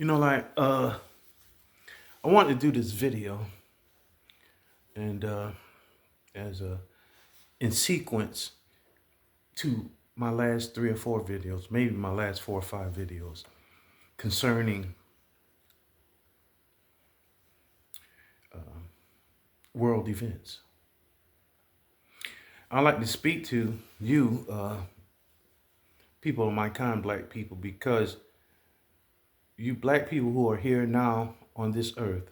I wanted to do this video and as a in sequence to my last 3 or 4 videos, maybe my last 4 or 5 videos concerning world events. I like to speak to you, people of my kind, black people, because you black people who are here now on this earth,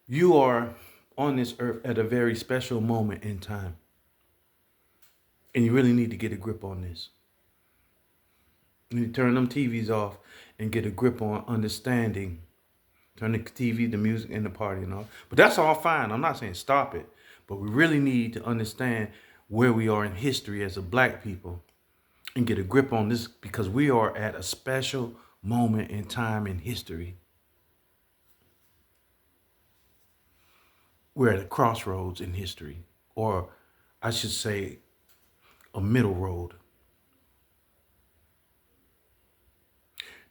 you are on this earth at a very special moment in time. And you really need to get a grip on this. You need to turn them TVs off and get a grip on understanding. Turn the TV, the music, and the party and all. But that's all fine. I'm not saying stop it. But we really need to understand where we are in history as a black people and get a grip on this, because we are at a special moment in time in history. We're at a crossroads in history, or I should say a middle road.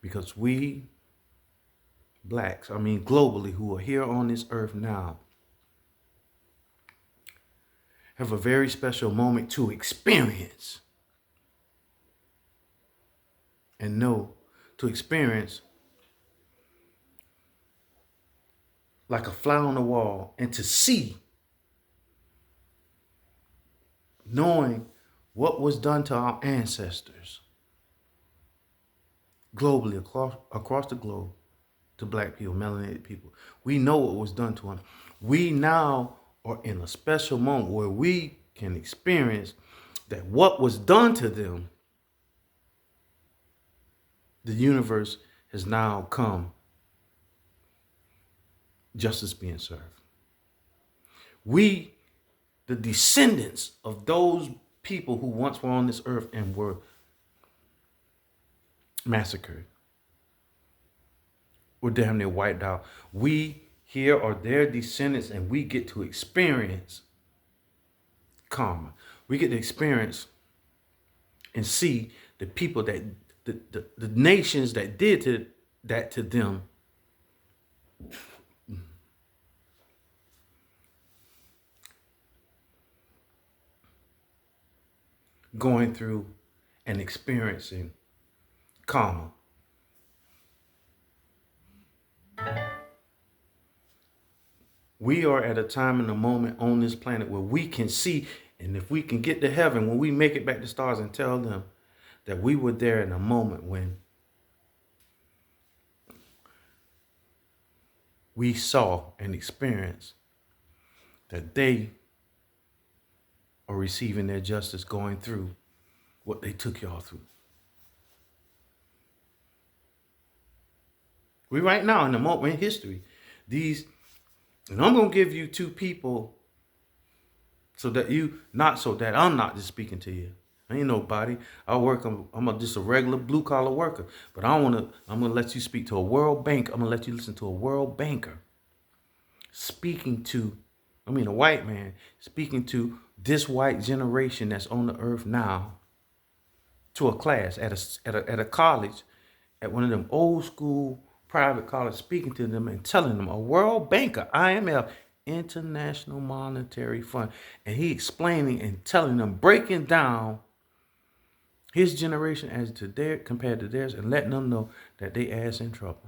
Because we blacks, globally, who are here on this earth now, have a very special moment to experience and know, to experience like a fly on the wall, and to see, knowing what was done to our ancestors globally, across the globe, to black people, melanated people. We know what was done to them. We now are in a special moment where we can experience that what was done to them, the universe has now come, justice being served. We, the descendants of those people who once were on this earth and were massacred, were damn near wiped out. We here are their descendants, and we get to experience karma. We get to experience and see the people that the nations that did that to them going through and experiencing karma. We are at a time and a moment on this planet where we can see, and if we can get to heaven, when we make it back to stars and tell them that we were there in a moment when we saw and experienced that they are receiving their justice, going through what they took y'all through. We right now in the moment in history, and I'm going to give you 2 people so that I'm not just speaking to you. I ain't nobody. I'm just a regular blue collar worker. But I'm going to let you speak to a world bank. I'm going to let you listen to a world banker a white man speaking to this white generation that's on the earth now, to a class at a college, at one of them old school private college, speaking to them and telling them, a world banker, IMF, International Monetary Fund, and he explaining and telling them, breaking down his generation as to their compared to theirs, and letting them know that they ass in trouble.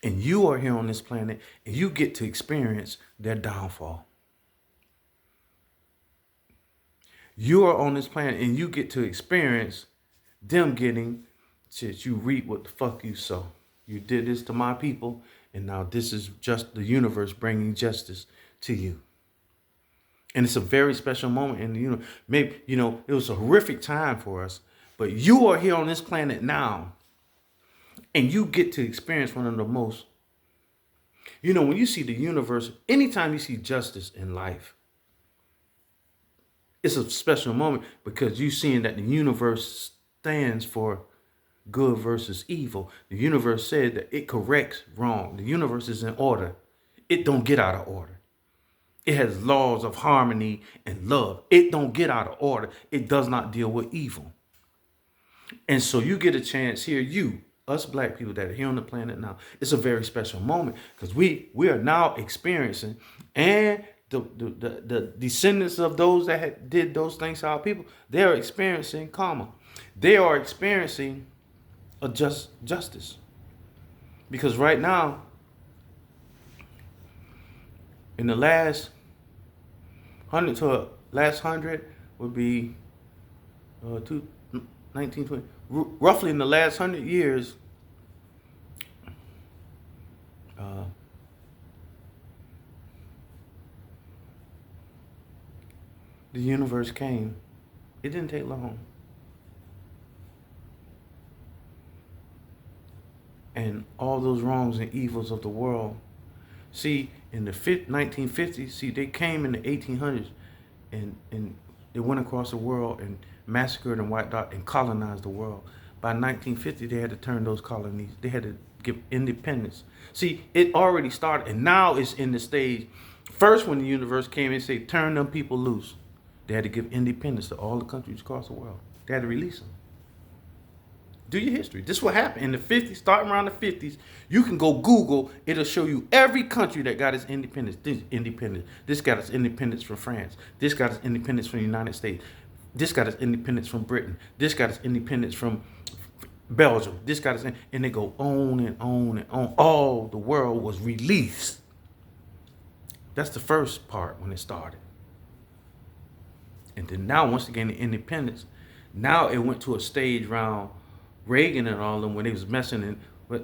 And you are here on this planet, and you get to experience their downfall. You are on this planet, and you get to experience them getting shit. You reap what the fuck you sow. You did this to my people, and now this is just the universe bringing justice to you. And it's a very special moment. And maybe it was a horrific time for us, but you are here on this planet now, and you get to experience one of the most. When you see the universe, anytime you see justice in life, it's a special moment, because you're seeing that the universe stands for good versus evil. The universe said that it corrects wrong. The universe is in order. It don't get out of order. It has laws of harmony and love. It don't get out of order. It does not deal with evil. And so you get a chance here, us black people that are here on the planet now. It's a very special moment because we are now experiencing, and the descendants of those that did those things to our people, they are experiencing karma. They are experiencing a justice. Because right now, in the last 100 would be 1920. Roughly in the last 100 years, uh, the universe came. It didn't take long. And all those wrongs and evils of the world. See, in the 1950s, see, they came in the 1800s and they went across the world and massacred and wiped out and colonized the world. By 1950, they had to turn those colonies. They had to give independence. See, it already started, and now it's in the stage. First, when the universe came and said, turn them people loose, they had to give independence to all the countries across the world. They had to release them. Do your history. This is what happened in the 50s, starting around the 50s. You can go Google, it'll show you every country that got its independence. This got its independence from France. This got its independence from the United States. This got its independence from Britain. This got its independence from Belgium. This got its, and they go on and on and on. All the world was released. That's the first part when it started. And then now, once they gained the independence, now it went to a stage around Reagan and all of them, when they was messing, and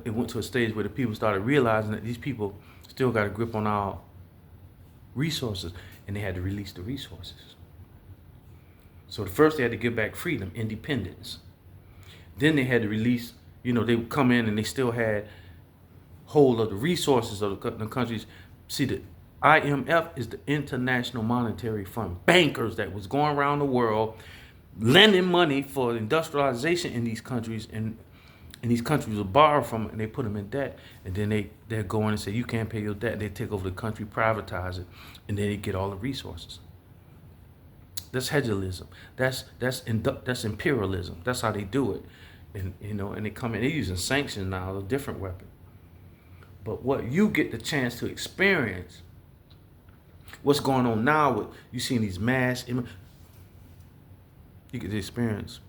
it went to a stage where the people started realizing that these people still got a grip on our resources, and they had to release the resources. So the first they had to give back freedom, independence. Then they had to release, they would come in and they still had hold of the resources of the countries. See, the IMF is the International Monetary Fund. Bankers that was going around the world lending money for industrialization in these countries, and these countries will borrow from it and they put them in debt, and then they go in and say, you can't pay your debt. They take over the country, privatize it, and then they get all the resources. That's hegelism. That's imperialism. That's how they do it. And and they come in, they're using sanctions now, a different weapon. But what you get the chance to experience, what's going on now with you seeing these you get to experience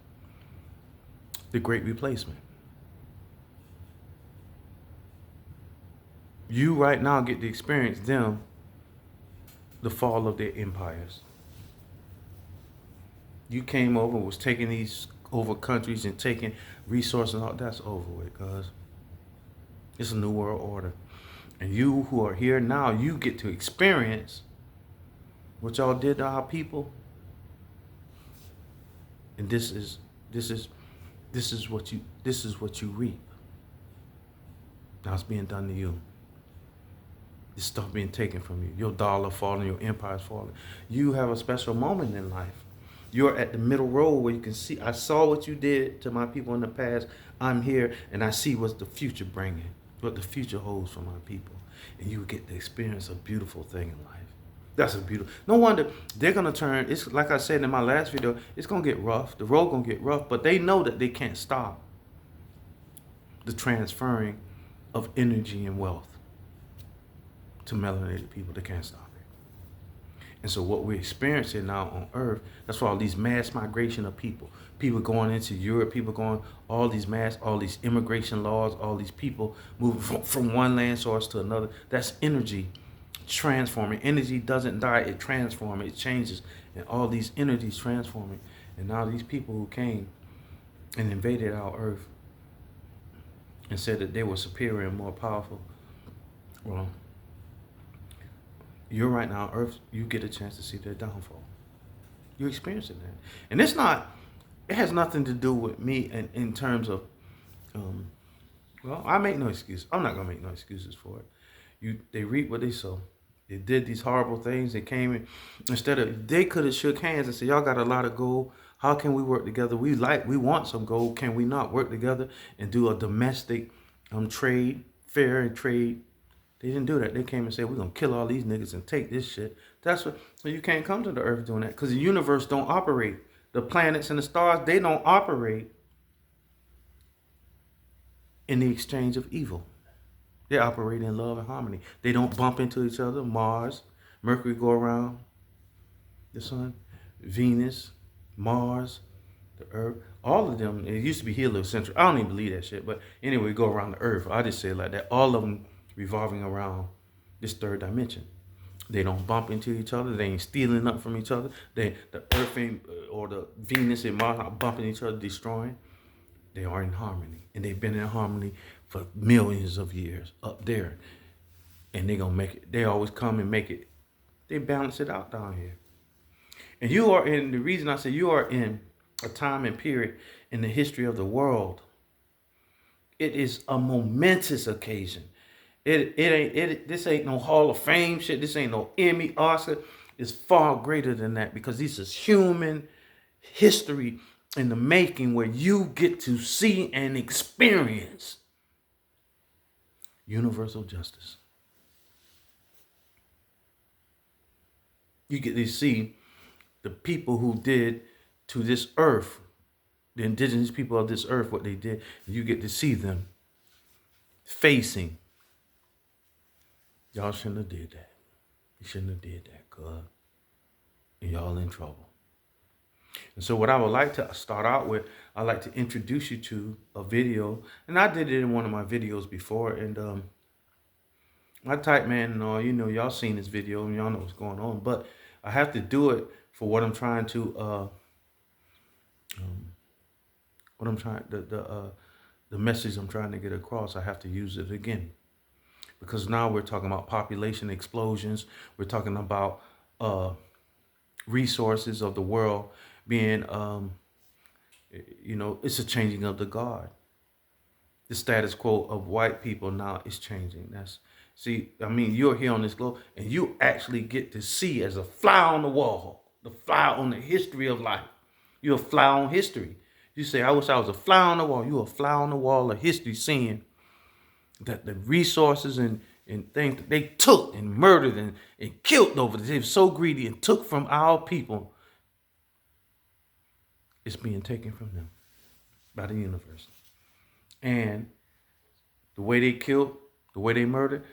the Great Replacement. You right now get to experience the fall of their empires. You came over, was taking these over countries and taking resources, and all that's over with, cuz it's a new world order. And you who are here now, you get to experience what y'all did to our people. And this is what you reap. Now it's being done to you. This stuff being taken from you. Your dollar falling, your empire's falling. You have a special moment in life. You're at the middle road where you can see, I saw what you did to my people in the past. I'm here and I see what's the future bringing, what the future holds for my people. And you get to experience a beautiful thing in life. That's a beautiful. No wonder they're gonna turn. It's like I said in my last video. It's gonna get rough. The road gonna get rough, but they know that they can't stop the transferring of energy and wealth to melanated people. They can't stop it. And so what we're experiencing now on Earth, that's why all these mass migration of people going into Europe, people going all these immigration laws, all these people moving from one land source to another. That's energy. Transforming. Energy doesn't die, it transforms, it changes, and all these energies transforming. And now these people who came and invaded our earth and said that they were superior and more powerful, well, you're right now on earth, you get a chance to see their downfall. You're experiencing that. And it has nothing to do with me in terms of I make no excuse. I'm not gonna make no excuses for it. They reap what they sow. They did these horrible things. They came in, they could have shook hands and said, y'all got a lot of gold. How can we work together? We want some gold. Can we not work together and do a domestic trade, fair and trade? They didn't do that. They came and said, we're gonna kill all these niggas and take this shit. So you can't come to the earth doing that, because the universe don't operate. The planets and the stars, they don't operate in the exchange of evil. They operate in love and harmony. They don't bump into each other. Mars, Mercury go around the sun, Venus, Mars, the Earth, all of them. It used to be heliocentric. I don't even believe that shit, but anyway, go around the Earth. I just say it like that. All of them revolving around this third dimension. They don't bump into each other. They ain't stealing up from each other. The Earth ain't, or the Venus and Mars not bumping each other, destroying. They are in harmony, and they've been in harmony for millions of years up there, and they gonna make it. They always come and make it. They balance it out down here. And you are in, the reason I say you are in a time and period in the history of the world. It is a momentous occasion. This ain't no Hall of Fame shit. This ain't no Emmy, Oscar. It's far greater than that, because this is human history in the making, where you get to see and experience universal justice. You get to see the people who did to this earth, the indigenous people of this earth, what they did. You get to see them facing. Y'all shouldn't have did that. You shouldn't have did that, cuz. And y'all in trouble. And so what I would like to start out with, I'd like to introduce you to a video. And I did it in one of my videos before. And my type man and all, y'all seen this video and y'all know what's going on. But I have to do it for what I'm trying to, the message I'm trying to get across. I have to use it again. Because now we're talking about population explosions. We're talking about resources of the world being, it's a changing of the guard. The status quo of white people now is changing. You're here on this globe, and you actually get to see as a fly on the wall, the fly on the history of life. You're a fly on history. You say, I wish I was a fly on the wall. You're a fly on the wall of history, seeing that the resources and things that they took and murdered and killed over this, they were so greedy and took from our people, it's being taken from them by the universe. And the way they killed, the way they murdered,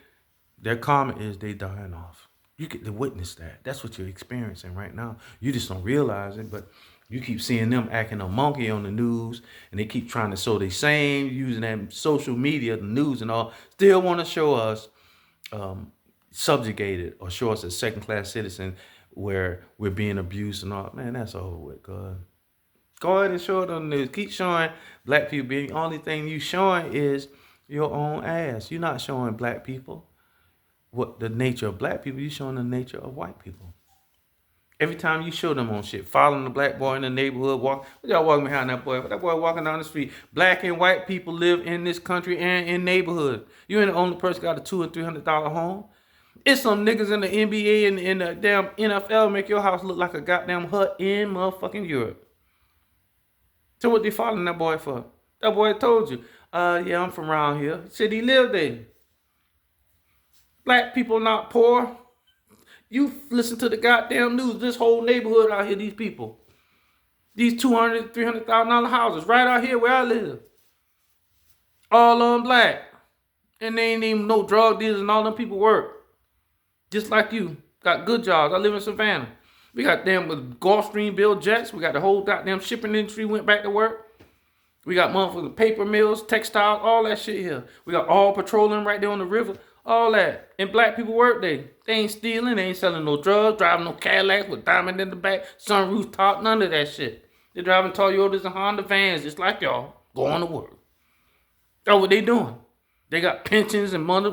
their karma is they dying off. You get to witness that. That's what you're experiencing right now. You just don't realize it, but you keep seeing them acting a monkey on the news, and they keep trying to show they same, using that social media, the news and all, still want to show us subjugated, or show us as second-class citizen where we're being abused and all. Man, that's over with, God. Go ahead and show it on the news. Keep showing black people being. The only thing you showing is your own ass. You're not showing black people what the nature of black people. You're showing the nature of white people. Every time you show them on shit, following the black boy in the neighborhood, what y'all walking behind that boy? That boy walking down the street. Black and white people live in this country and in neighborhood. You ain't the only person got a $200 or $300 home. It's some niggas in the NBA and in the damn NFL make your house look like a goddamn hut in motherfucking Europe. So what they following that boy for? That boy told you, yeah, I'm from around here. He said he lived there. Black people not poor. You listen to the goddamn news. This whole neighborhood out here, these people. These $200,000, $300,000 houses right out here where I live. All of them black. And they ain't even no drug dealers, and all them people work. Just like you. Got good jobs. I live in Savannah. We got them with Gulfstream build jets. We got the whole goddamn shipping industry went back to work. We got motherfucking paper mills, textiles, all that shit here. We got all petroleum right there on the river. All that. And black people work there. They ain't stealing. They ain't selling no drugs. Driving no Cadillacs with diamond in the back. Sunroof top. None of that shit. They driving Toyotas and Honda vans just like y'all. Going to work. That's what they doing. They got pensions and money,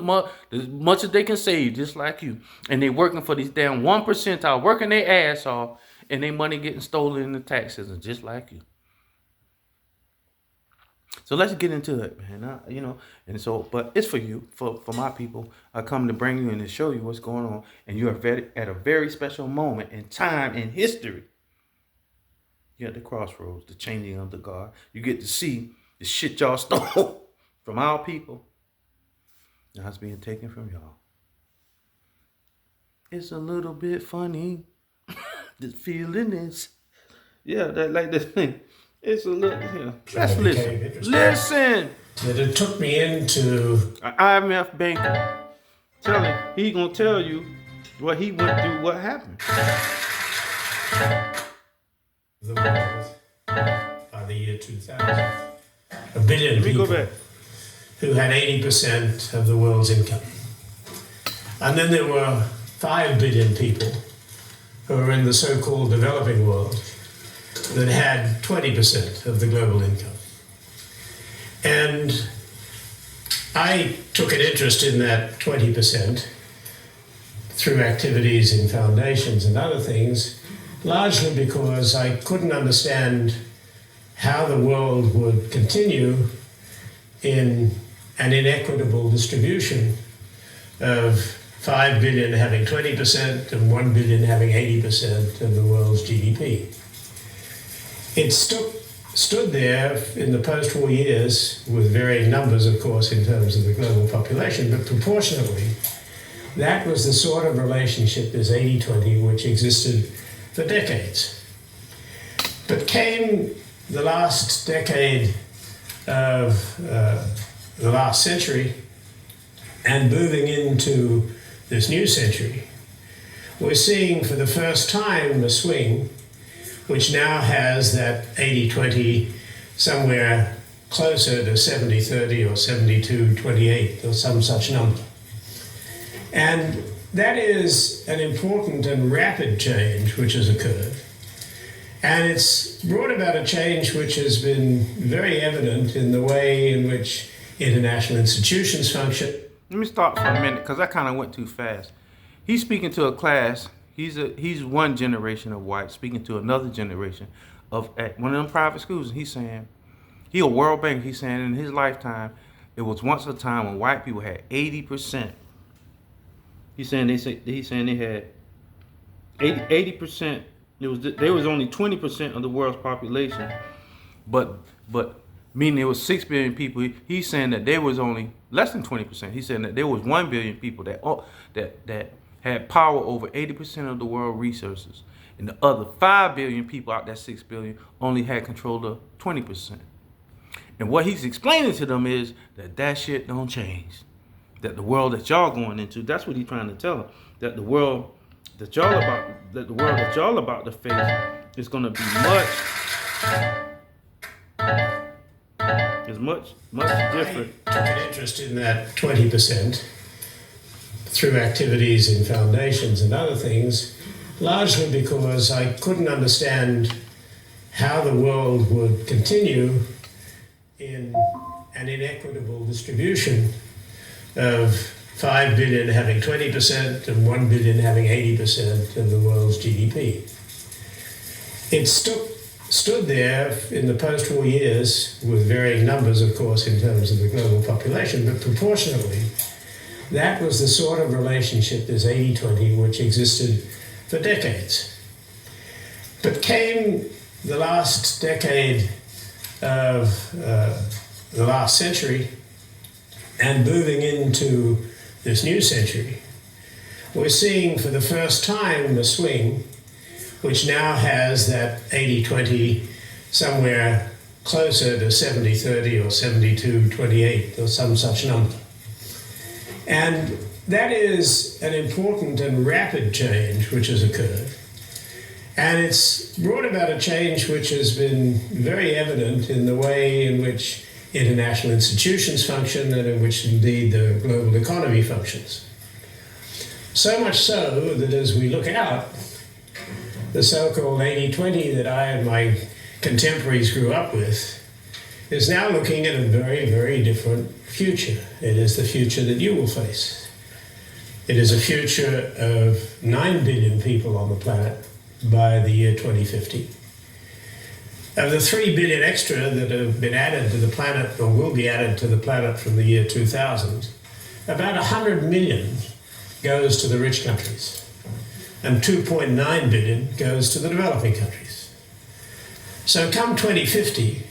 as much as they can save, just like you. And they working for these damn 1%, working their ass off, and their money getting stolen in the taxes, and just like you. So let's get into it, man. And so, but it's for you, for my people. I come to bring you and to show you what's going on, and you are at a very special moment in time in history. You're at the crossroads, the changing of the guard. You get to see the shit y'all stole from our people. Now it's being taken from y'all. It's a little bit funny. This feeling is, that like this thing. It's a little, Let's listen. Listen. that it took me into An IMF banker. Tell him, he gonna tell you what he went through, what happened. the world by the year 2000. A billion Let me go people back. who had 80% of the world's income. And then there were 5 billion people who were in the so-called developing world that had 20% of the global income. And I took an interest in that 20% through activities in foundations and other things, largely because I couldn't understand how the world would continue in an inequitable distribution of 5 billion having 20% and 1 billion having 80% of the world's GDP. It stood there in the post-war years with varying numbers, of course, in terms of the global population, but proportionately, that was the sort of relationship as 80-20 which existed for decades. But came the last decade of the last century and moving into this new century, we're seeing for the first time a swing which now has that 80-20 somewhere closer to 70-30 or 72-28 or some such number. And that is an important and rapid change which has occurred. And it's brought about a change which has been very evident in the way in which international institutions function. Let me stop for a minute because I kind of went too fast. He's speaking to a class. He's one generation of white speaking to another generation of at one of them private schools. And he's saying, he a World Bank. He's saying in his lifetime, it was once a time when white people had 80%. He's saying they had 80%. There was only 20% of the world's population, but meaning there was 6 billion people. He's saying that there was only less than 20%. He's saying that there was 1 billion people that had power over 80% of the world resources, and the other 5 billion people out that 6 billion only had control of 20%. And what he's explaining to them is that shit don't change. That the world that y'all going into, that's what he's trying to tell them. That the world that y'all about to face is going to be much different. I took an interest in that 20% through activities in foundations and other things, largely because I couldn't understand how the world would continue in an inequitable distribution of 5 billion having 20% and 1 billion having 80% of the world's GDP. It stood there in the post-war years with varying numbers, of course, in terms of the global population, but proportionately, that was the sort of relationship as 80-20 which existed for decades. But came the last decade of the last century and moving into this new century, we're seeing for the first time a swing which now has that 80-20 somewhere closer to 70-30 or 72-28 or some such number. And that is an important and rapid change which has occurred. And it's brought about a change which has been very evident in the way in which international institutions function and in which indeed the global economy functions. So much so that as we look out, the so-called 80-20 that I and my contemporaries grew up with is now looking at a very, very different future. It is the future that you will face. It is a future of 9 billion people on the planet by the year 2050. Of the 3 billion extra that have been added to the planet or will be added to the planet from the year 2000, about 100 million goes to the rich countries and 2.9 billion goes to the developing countries. So come 2050,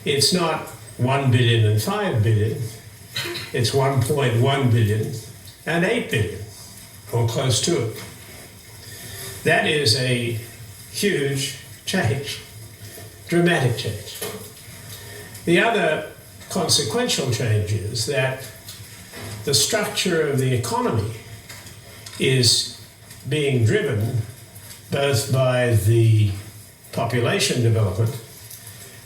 it's not 1 billion and 5 billion, it's 1.1 billion and 8 billion, or close to it. That is a huge change. Dramatic change. The other consequential change is that the structure of the economy is being driven both by the population development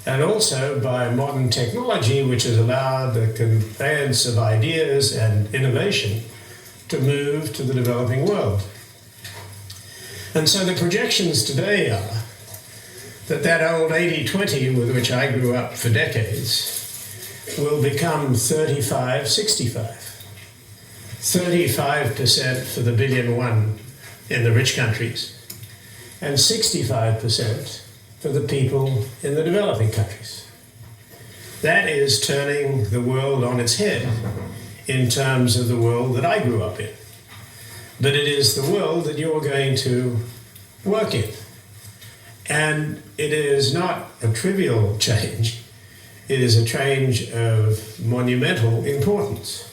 and also by modern technology, which has allowed the conveyance of ideas and innovation to move to the developing world. And so the projections today are that old 80-20 with which I grew up for decades will become 35-65. 35% for the billion one in the rich countries and 65% for the people in the developing countries. That is turning the world on its head in terms of the world that I grew up in. But it is the world that you're going to work in. And it is not a trivial change. It is a change of monumental importance.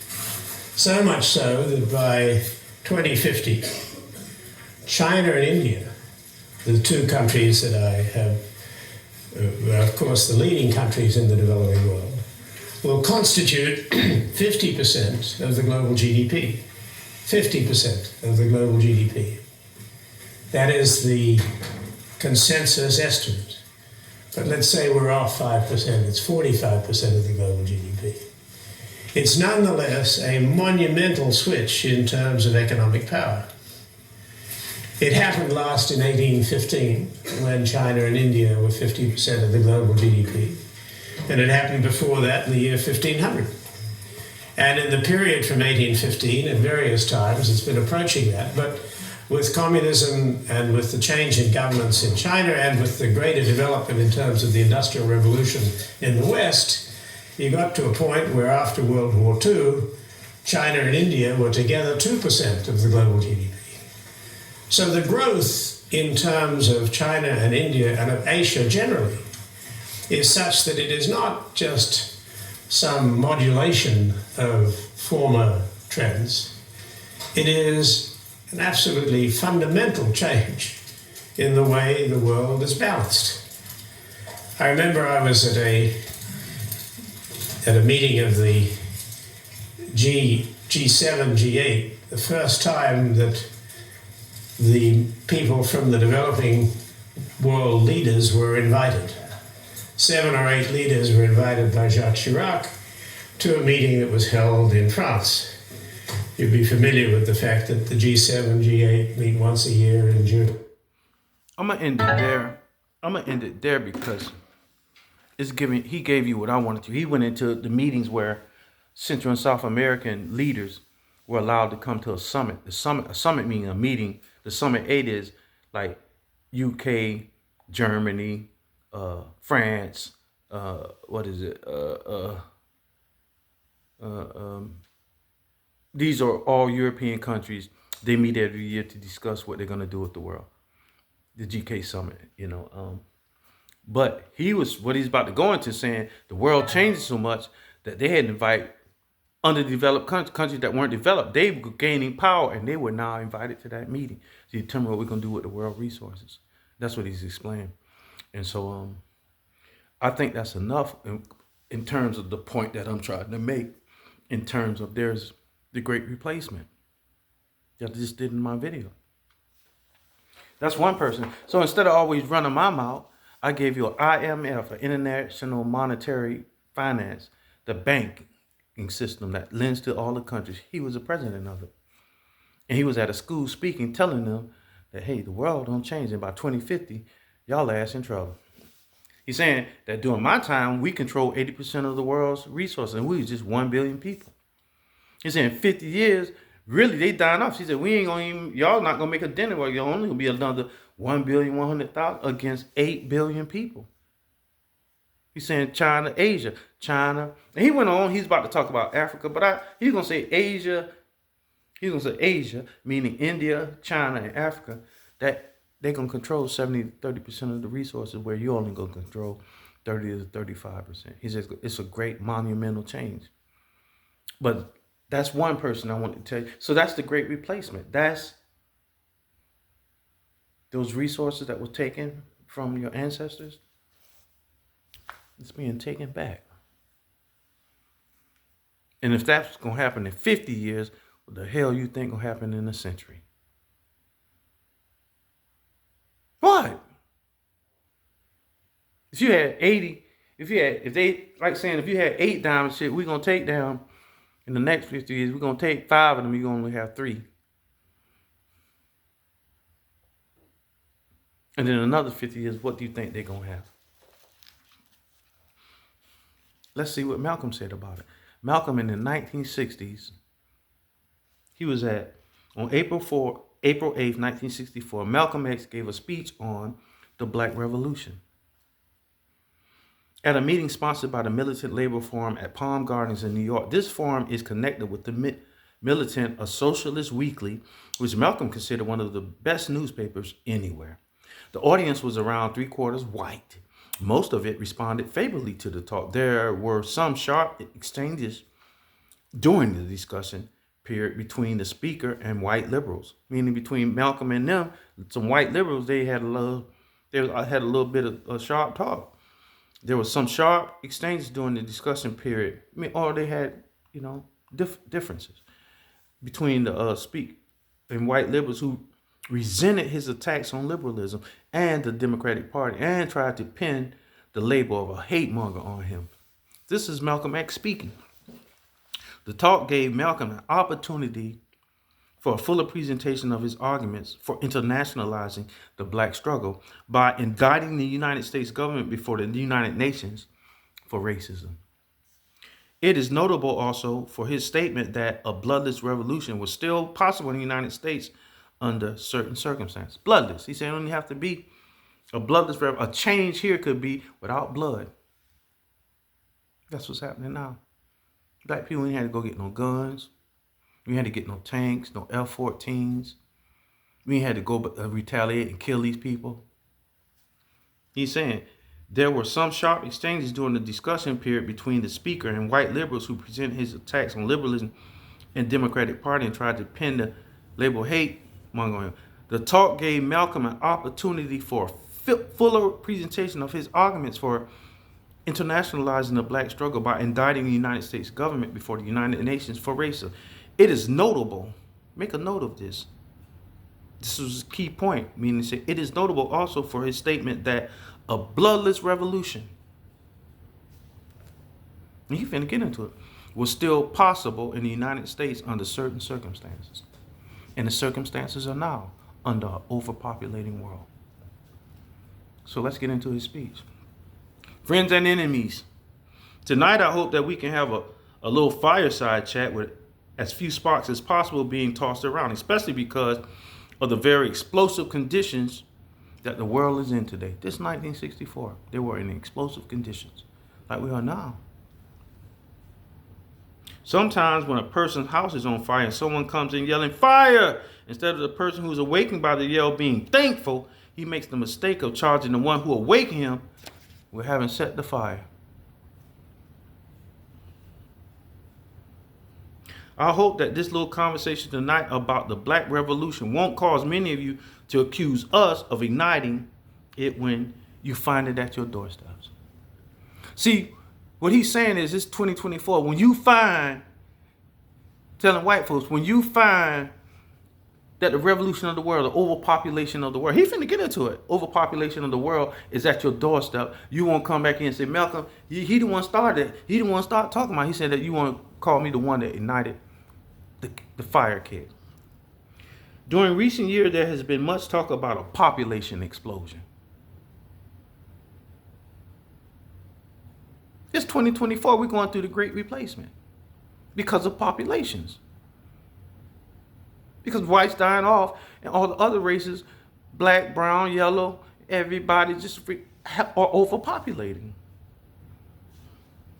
So much so that by 2050, China and India, the two countries that I have, of course, the leading countries in the developing world, will constitute 50% of the global GDP. 50% of the global GDP. That is the consensus estimate. But let's say we're off 5%, it's 45% of the global GDP. It's nonetheless a monumental switch in terms of economic power. It happened last in 1815 when China and India were 50% of the global GDP. And it happened before that in the year 1500. And in the period from 1815, at various times, it's been approaching that. But with communism and with the change in governments in China and with the greater development in terms of the Industrial Revolution in the West, you got to a point where after World War II, China and India were together 2% of the global GDP. So the growth in terms of China and India and of Asia generally is such that it is not just some modulation of former trends. It is an absolutely fundamental change in the way the world is balanced. I remember I was at a meeting of the G7, G8, the first time that the people from the developing world leaders were invited. 7 or 8 leaders were invited by Jacques Chirac to a meeting that was held in France. You'd be familiar with the fact that the G7, G8 meet once a year in June. I'm gonna end it there because he gave you what I wanted to. He went into the meetings where Central and South American leaders were allowed to come to a summit. A summit meaning a meeting. The summit 8 is like UK, Germany, France, these are all European countries. They meet every year to discuss what they're going to do with the world. The GK Summit, But what he's about to go into saying the world changes so much that they had to invite underdeveloped countries that weren't developed. They were gaining power and they were now invited to that meeting to determine what we're going to do with the world resources. That's what he's explaining. And so I think that's enough in terms of the point that I'm trying to make in terms of there's the great replacement that I just did in my video. That's one person. So instead of always running my mouth, I gave you an IMF, an International Monetary Finance, the banking system that lends to all the countries. He was the president of it. And he was at a school speaking, telling them that, hey, the world don't change. And by 2050, y'all ass in trouble. He's saying that during my time, we control 80% of the world's resources, and we was just 1 billion people. He's saying 50 years, really, they dying off. He said, y'all not gonna make a dent, or you're only gonna be another 1,100,000 against 8 billion people. He's saying China, Asia, China. And he went on, he's about to talk about Africa, but he's gonna say Asia. He's gonna say Asia, meaning India, China, and Africa, that they're gonna control 70-30% of the resources, where you're only gonna control 30-35%. He says it's a great monumental change. But that's one person I want to tell you. So that's the great replacement. That's those resources that were taken from your ancestors. It's being taken back. And if that's going to happen in 50 years, what the hell you think will happen in a century? What? If you had 80, if you had 8 diamond shit, we're going to take down in the next 50 years, we're going to take 5 of them, you're going to only have 3. And then another 50 years, what do you think they're going to have? Let's see what Malcolm said about it. Malcolm in the 1960s, he was on April 8th, 1964, Malcolm X gave a speech on the Black Revolution. At a meeting sponsored by the Militant Labor Forum at Palm Gardens in New York. This forum is connected with the Militant, a socialist weekly, which Malcolm considered one of the best newspapers anywhere. The audience was around 3/4 white. Most of it responded favorably to the talk. There were some sharp exchanges during the discussion period between the speaker and white liberals, meaning between Malcolm and them. Some white liberals, they had a little bit of sharp talk. There was some sharp exchanges during the discussion period. Or they had, differences between the speaker and white liberals who resented his attacks on liberalism and the Democratic Party and tried to pin the label of a hate monger on him. This is Malcolm X speaking. The talk gave Malcolm an opportunity for a fuller presentation of his arguments for internationalizing the black struggle by indicting the United States government before the United Nations for racism. It is notable also for his statement that a bloodless revolution was still possible in the United States under certain circumstances. Bloodless. He said it only have to be a bloodless revolution. A change here could be without blood. That's what's happening now. Black people ain't had to go get no guns. We had to get no tanks, no F-14s. We had to go retaliate and kill these people. He's saying there were some sharp exchanges during the discussion period between the speaker and white liberals who presented his attacks on liberalism and Democratic Party and tried to pin the label hate monger on him. The talk gave Malcolm an opportunity for a fuller presentation of his arguments for internationalizing the black struggle by indicting the United States government before the United Nations for racism. It is notable, make a note of this. This was a key point, meaning it is notable also for his statement that a bloodless revolution, and he's finna get into it, was still possible in the United States under certain circumstances. And the circumstances are now under an overpopulating world. So let's get into his speech. Friends and enemies, tonight I hope that we can have a little fireside chat with as few sparks as possible being tossed around, especially because of the very explosive conditions that the world is in today. This 1964, they were in explosive conditions like we are now. Sometimes when a person's house is on fire and someone comes in yelling fire, instead of the person who's awakened by the yell being thankful, he makes the mistake of charging the one who awakened him with having set the fire. I hope that this little conversation tonight about the Black Revolution won't cause many of you to accuse us of igniting it when you find it at your doorsteps. See, what he's saying is it's 2024. When you find, telling white folks, when you find that the revolution of the world, the overpopulation of the world, he's finna get into it. Overpopulation of the world is at your doorstep. You won't come back in and say, Malcolm, he the one started. He the one start talking about it. He said that you want to call me the one that ignited the fire kid. During recent years, there has been much talk about a population explosion. It's 2024. We're going through the Great Replacement because of populations. Because whites dying off and all the other races, black, brown, yellow, everybody just are overpopulating.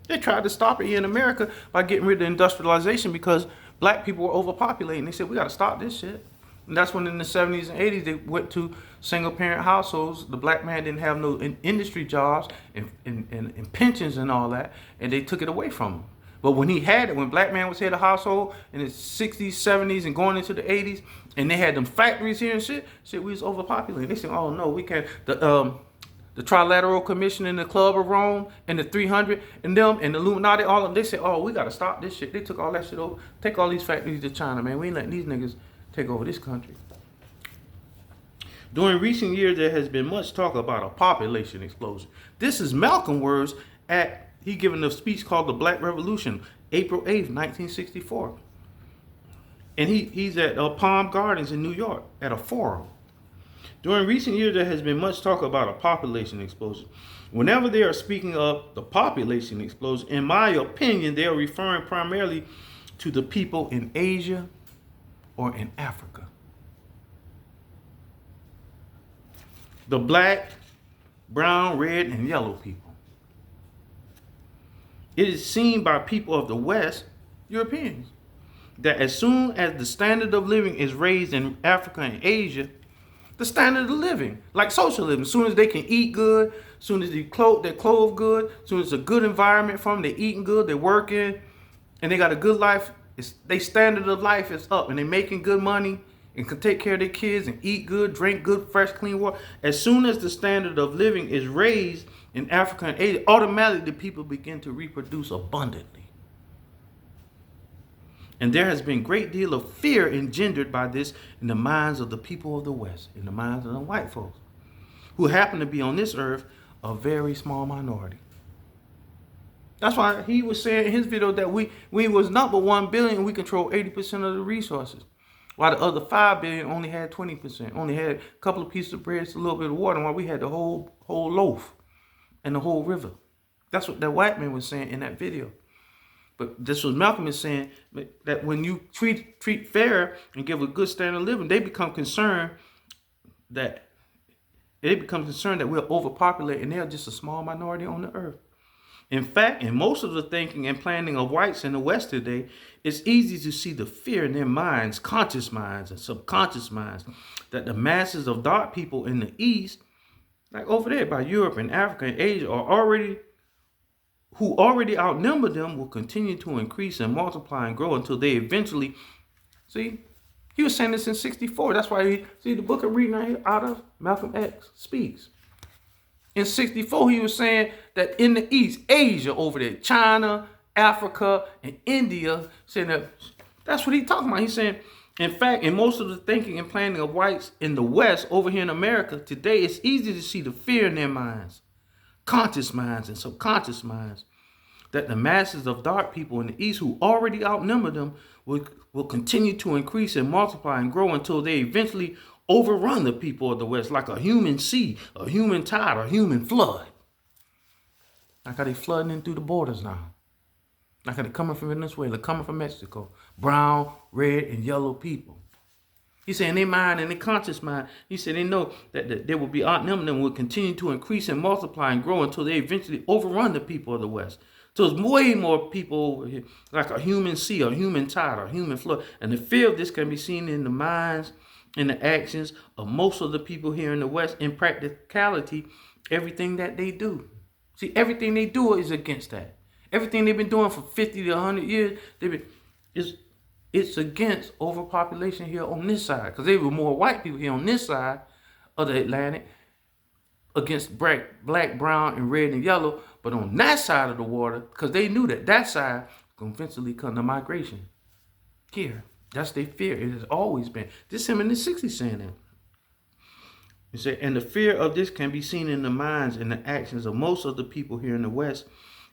They tried to stop it here in America by getting rid of industrialization because black people were overpopulating. They said, we got to stop this shit. And that's when in the 70s and 80s, they went to single parent households. The black man didn't have no industry jobs and pensions and all that. And they took it away from him. But when he had it, when black man was head of household in the 60s, 70s, and going into the 80s, and they had them factories here and shit, we was overpopulated. They said, oh no, we can't. The The Trilateral Commission and the Club of Rome and the 300 and them and the Illuminati, all of them, they said, oh, we got to stop this shit. They took all that shit over. Take all these factories to China, man. We ain't letting these niggas take over this country. During recent years, there has been much talk about a population explosion. This is Malcolm words he given a speech called the Black Revolution, April 8th, 1964. And he's at Palm Gardens in New York at a forum. During recent years, there has been much talk about a population explosion. Whenever they are speaking of the population explosion, in my opinion, they are referring primarily to the people in Asia or in Africa. The black, brown, red, and yellow people. It is seen by people of the West, Europeans, that as soon as the standard of living is raised in Africa and Asia, the standard of living, like socialism, as soon as they can eat good, as soon as they're clothed good, as soon as it's a good environment for them, they're eating good, they're working, and they got a good life, their standard of life is up, and they're making good money and can take care of their kids and eat good, drink good, fresh, clean water. As soon as the standard of living is raised in Africa and Asia, automatically the people begin to reproduce abundantly. And there has been a great deal of fear engendered by this in the minds of the people of the West, in the minds of the white folks, who happen to be on this earth a very small minority. That's why he was saying in his video that we was number 1 billion, we control 80% of the resources, while the other 5 billion only had 20%, only had a couple of pieces of bread, a little bit of water, while we had the whole loaf and the whole river. That's what that white man was saying in that video. But this was Malcolm is saying that when you treat fair and give a good standard of living, they become concerned that we're overpopulated and they're just a small minority on the earth. In fact, in most of the thinking and planning of whites in the West today, it's easy to see the fear in their minds, conscious minds and subconscious minds, that the masses of dark people in the East, like over there by Europe and Africa and Asia, who already outnumber them, will continue to increase and multiply and grow until they eventually, see, he was saying this in 64. That's why the book I'm reading out of Malcolm X speaks. In 64, he was saying that in the East, Asia over there, China, Africa, and India, saying that's what he's talking about. He's saying, in fact, in most of the thinking and planning of whites in the West, over here in America today, it's easy to see the fear in their minds, conscious minds and subconscious minds, that the masses of dark people in the East who already outnumber them will continue to increase and multiply and grow until they eventually overrun the people of the West like a human sea, a human tide, a human flood. Like how they flooding in through the borders now. Like how they coming from Venezuela, coming from Mexico. Brown, red, and yellow people. He said in their mind, in their conscious mind, he said they know that they will be outnumbered and will continue to increase and multiply and grow until they eventually overrun the people of the West. So there's way more people over here, like a human sea, a human tide, a human flood. And the fear of this can be seen in the minds and the actions of most of the people here in the West. In practicality, everything that they do. See, everything they do is against that. Everything they've been doing for 50 to 100 years, it's against overpopulation here on this side. Because there were more white people here on this side of the Atlantic against black, brown, and red and yellow. But on that side of the water, because they knew that side would eventually come to migration here. That's their fear. It has always been. This him in the 60s saying that. He said, and the fear of this can be seen in the minds and the actions of most of the people here in the West.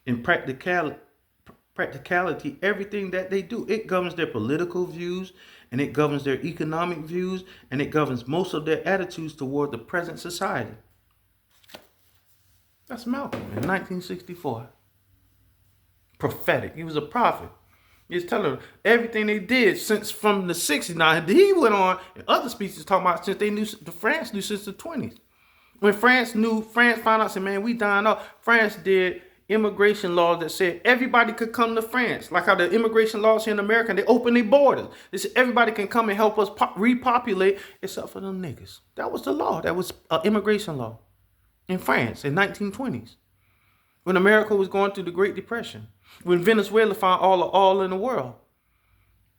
In practicality, everything that they do, it governs their political views, and it governs their economic views, and it governs most of their attitudes toward the present society. That's Malcolm in 1964. Prophetic. He was a prophet. He's telling everything they did since from the 60s. Now, he went on in other speeches talking about since they knew, France knew since the 20s. When France found out, said, man, we dying off. France did immigration laws that said everybody could come to France. Like how the immigration laws here in America, they opened their borders. They said everybody can come and help us repopulate except for them niggas. That was the law. That was an immigration law in France in 1920s. When America was going through the Great Depression. When Venezuela found all the oil in the world.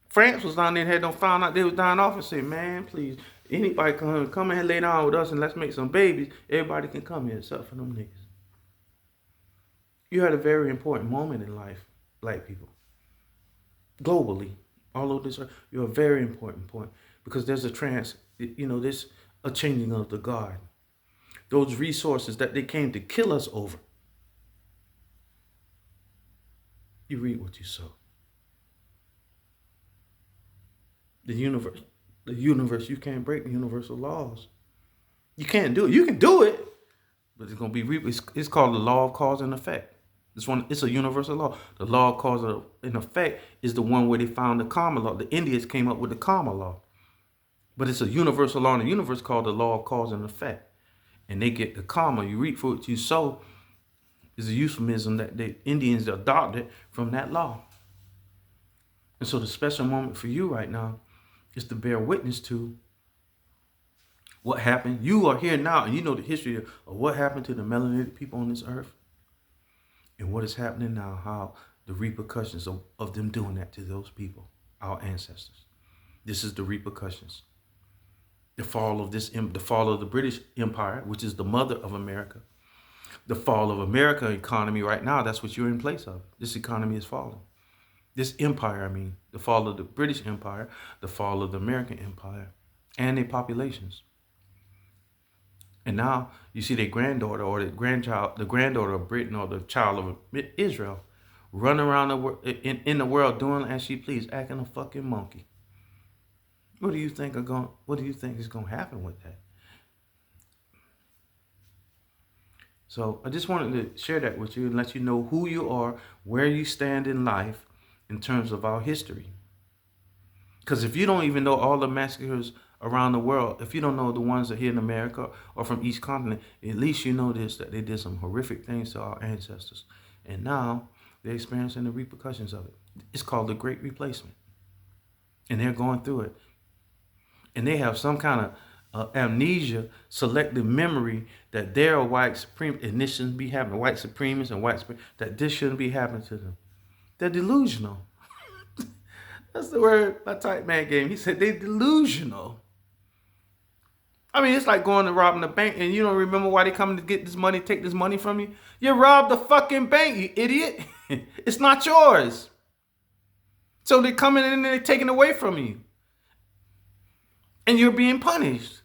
France was down there and had them found out they was dying off and said, man, please, Anybody come and lay down with us and let's make some babies. Everybody can come here except for them niggas. You had a very important moment in life, black people. Globally, all over this earth, you're a very important point because there's there's a changing of the guard. Those resources that they came to kill us over. You reap what you sow. The universe, you can't break the universal laws. You can't do it. You can do it, but it's gonna be it's called the law of cause and effect. It's a universal law. The law of cause and effect is the one where they found the karma law. The Indians came up with the karma law. But it's a universal law in the universe called the law of cause and effect. And they get the karma. You reap for what you sow is a euphemism that the Indians adopted from that law. And so the special moment for you right now is to bear witness to what happened. You are here now, and you know the history of what happened to the melanated people on this earth and what is happening now, how the repercussions of them doing that to those people, our ancestors. This is the repercussions. The fall of the British Empire, which is the mother of America. The fall of American economy right now, that's what you're in place of. This economy is falling. This empire, the fall of the British Empire, the fall of the American Empire, and their populations. And now you see their granddaughter or the granddaughter of Britain or the child of Israel run around in the world doing as she please, acting a fucking monkey. What do you think is going to happen with that? So I just wanted to share that with you and let you know who you are, where you stand in life in terms of our history. Because if you don't even know all the massacres around the world, if you don't know the ones that are here in America or from each continent, at least you know that they did some horrific things to our ancestors. And now they're experiencing the repercussions of it. It's called the Great Replacement. And they're going through it. And they have some kind of amnesia, selective memory that they're white supremacists, and this shouldn't be happening. White supremacists and that this shouldn't be happening to them. They're delusional. That's the word my type man gave me. He said they're delusional. It's like going to robbing a bank and you don't remember why they coming to get this money, take this money from you. You robbed the fucking bank, you idiot. It's not yours. So they're coming in and they're taking away from you. And you're being punished.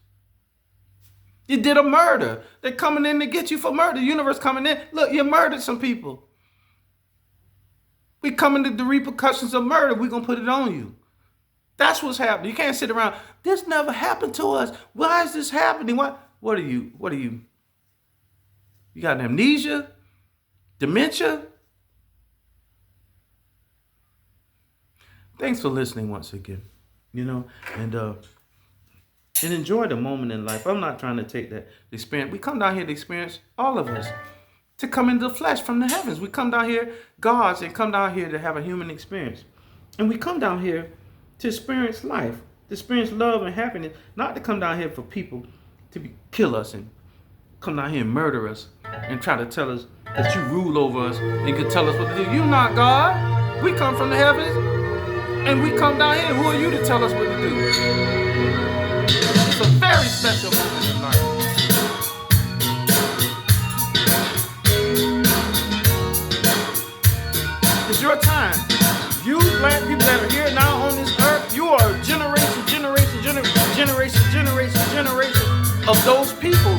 You did a murder. They're coming in to get you for murder. The universe coming in. Look, you murdered some people. We coming to the repercussions of murder. We're going to put it on you. That's what's happening. You can't sit around. This never happened to us. Why is this happening? What are you? You got amnesia? Dementia? Thanks for listening once again. And enjoy the moment in life. I'm not trying to take that experience. We come down here to experience, all of us, to come into the flesh from the heavens. We come down here, gods, and come down here to have a human experience. And we come down here to experience life, to experience love and happiness, not to come down here for people to kill us and come down here and murder us and try to tell us that you rule over us and can tell us what to do. You're not God. We come from the heavens and we come down here. Who are you to tell us what to do? It's a very special moment in life. It's your time. You black people that are here now on this earth, you are generation of those people.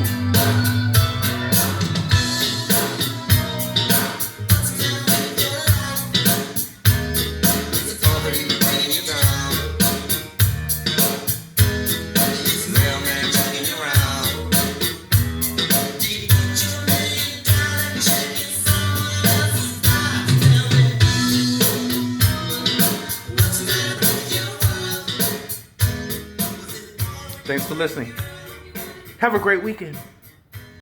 Thanks for listening. Have a great weekend.